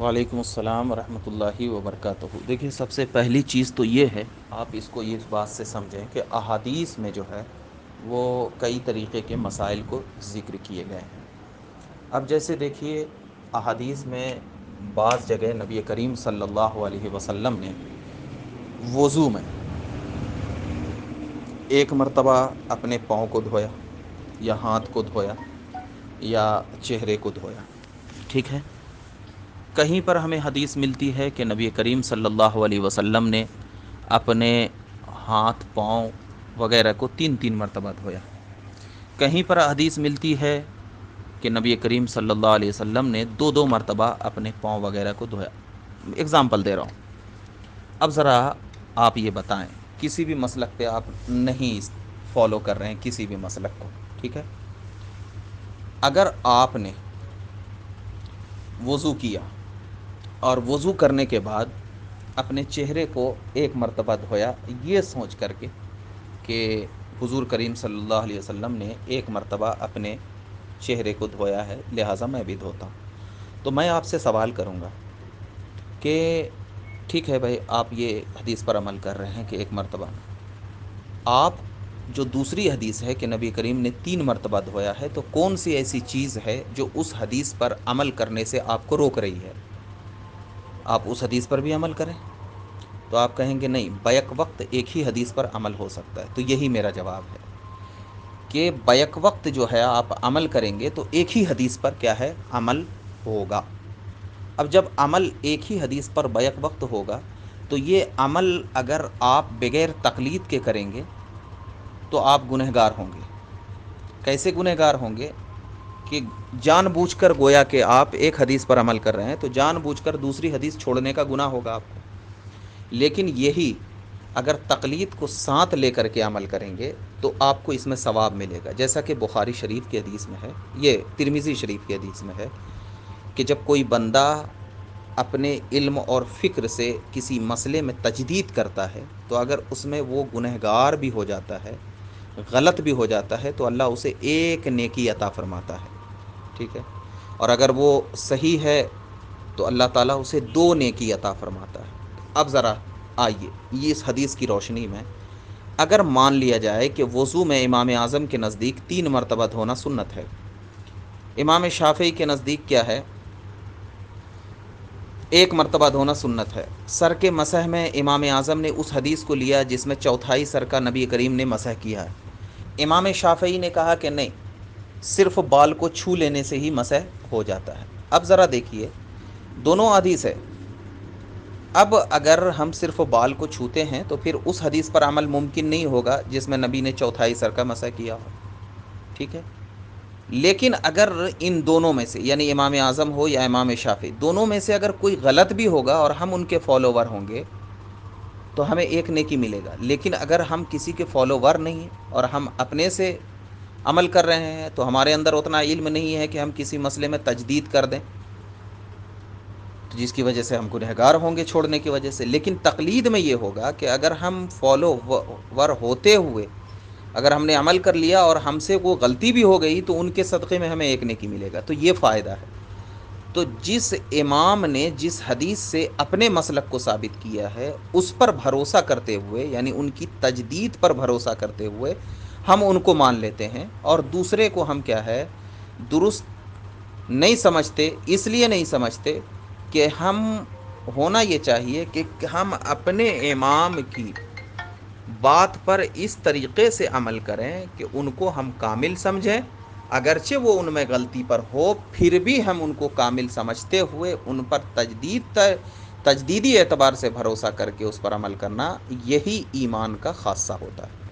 وعلیکم السلام ورحمۃ اللہ وبرکاتہ۔ دیکھیے، سب سے پہلی چیز تو یہ ہے، آپ اس کو یہ بات سے سمجھیں کہ احادیث میں جو ہے وہ کئی طریقے کے مسائل کو ذکر کیے گئے ہیں۔ اب جیسے دیکھیے، احادیث میں بعض جگہ نبی کریم صلی اللہ علیہ وسلم نے وضو میں ایک مرتبہ اپنے پاؤں کو دھویا، یا ہاتھ کو دھویا، یا چہرے کو دھویا، ٹھیک ہے۔ کہیں پر ہمیں حدیث ملتی ہے کہ نبی کریم صلی اللہ علیہ وسلم نے اپنے ہاتھ پاؤں وغیرہ کو تین تین مرتبہ دھویا۔ کہیں پر حدیث ملتی ہے کہ نبی کریم صلی اللہ علیہ وسلم نے دو دو مرتبہ اپنے پاؤں وغیرہ کو دھویا۔ اگزامپل دے رہا ہوں۔ اب ذرا آپ یہ بتائیں، کسی بھی مسلک پہ آپ نہیں فالو کر رہے ہیں کسی بھی مسلک کو، ٹھیک ہے۔ اگر آپ نے وضو کیا اور وضو کرنے کے بعد اپنے چہرے کو ایک مرتبہ دھویا، یہ سوچ کر کے کہ حضور کریم صلی اللہ علیہ وسلم نے ایک مرتبہ اپنے چہرے کو دھویا ہے، لہٰذا میں بھی دھوتا ہوں، تو میں آپ سے سوال کروں گا کہ ٹھیک ہے بھائی، آپ یہ حدیث پر عمل کر رہے ہیں کہ ایک مرتبہ، آپ جو دوسری حدیث ہے کہ نبی کریم نے تین مرتبہ دھویا ہے، تو کون سی ایسی چیز ہے جو اس حدیث پر عمل کرنے سے آپ کو روک رہی ہے؟ آپ اس حدیث پر بھی عمل کریں۔ تو آپ کہیں گے نہیں، بیک وقت ایک ہی حدیث پر عمل ہو سکتا ہے۔ تو یہی میرا جواب ہے کہ بیک وقت جو ہے آپ عمل کریں گے تو ایک ہی حدیث پر کیا ہے، عمل ہوگا۔ اب جب عمل ایک ہی حدیث پر بیک وقت ہوگا تو یہ عمل اگر آپ بغیر تقلید کے کریں گے تو آپ گنہگار ہوں گے۔ کیسے گنہگار ہوں گے؟ کہ جان بوجھ کر گویا کہ آپ ایک حدیث پر عمل کر رہے ہیں، تو جان بوجھ کر دوسری حدیث چھوڑنے کا گناہ ہوگا آپ کو۔ لیکن یہی اگر تقلید کو ساتھ لے کر کے عمل کریں گے تو آپ کو اس میں ثواب ملے گا، جیسا کہ بخاری شریف کی حدیث میں ہے، یہ ترمذی شریف کی حدیث میں ہے کہ جب کوئی بندہ اپنے علم اور فکر سے کسی مسئلے میں تجدید کرتا ہے تو اگر اس میں وہ گنہگار بھی ہو جاتا ہے، غلط بھی ہو جاتا ہے، تو اللہ اسے ایک نیکی عطا فرماتا ہے، ٹھیک ہے۔ اور اگر وہ صحیح ہے تو اللہ تعالیٰ اسے دو نیکی عطا فرماتا ہے۔ اب ذرا آئیے، یہ اس حدیث کی روشنی میں اگر مان لیا جائے کہ وضو میں امام اعظم کے نزدیک تین مرتبہ دھونا سنت ہے، امام شافعی کے نزدیک کیا ہے، ایک مرتبہ دھونا سنت ہے۔ سر کے مسح میں امام اعظم نے اس حدیث کو لیا جس میں چوتھائی سر کا نبی کریم نے مسح کیا ہے۔ امام شافعی نے کہا کہ نہیں، صرف بال کو چھو لینے سے ہی مسح ہو جاتا ہے۔ اب ذرا دیکھیے، دونوں حدیث ہے۔ اب اگر ہم صرف بال کو چھوتے ہیں تو پھر اس حدیث پر عمل ممکن نہیں ہوگا جس میں نبی نے چوتھائی سر کا مسح کیا ہو، ٹھیک ہے۔ لیکن اگر ان دونوں میں سے، یعنی امام اعظم ہو یا امام شافعی، دونوں میں سے اگر کوئی غلط بھی ہوگا اور ہم ان کے فالوور ہوں گے تو ہمیں ایک نیکی ملے گا۔ لیکن اگر ہم کسی کے فالوور نہیں ہیں اور ہم اپنے سے عمل کر رہے ہیں تو ہمارے اندر اتنا علم نہیں ہے کہ ہم کسی مسئلے میں تجدید کر دیں، تو جس کی وجہ سے ہم گنہگار ہوں گے چھوڑنے کی وجہ سے۔ لیکن تقلید میں یہ ہوگا کہ اگر ہم فالوور ہوتے ہوئے اگر ہم نے عمل کر لیا اور ہم سے وہ غلطی بھی ہو گئی تو ان کے صدقے میں ہمیں ایک نیکی ملے گا، تو یہ فائدہ ہے۔ تو جس امام نے جس حدیث سے اپنے مسلک کو ثابت کیا ہے اس پر بھروسہ کرتے ہوئے، یعنی ان کی تجدید پر بھروسہ کرتے ہوئے ہم ان کو مان لیتے ہیں، اور دوسرے کو ہم کیا ہے، درست نہیں سمجھتے۔ اس لیے نہیں سمجھتے کہ ہم، ہونا یہ چاہیے کہ ہم اپنے امام کی بات پر اس طریقے سے عمل کریں کہ ان کو ہم کامل سمجھیں، اگرچہ وہ ان میں غلطی پر ہو پھر بھی ہم ان کو کامل سمجھتے ہوئے ان پر تجدیدی اعتبار سے بھروسہ کر کے اس پر عمل کرنا، یہی ایمان کا خاصہ ہوتا ہے۔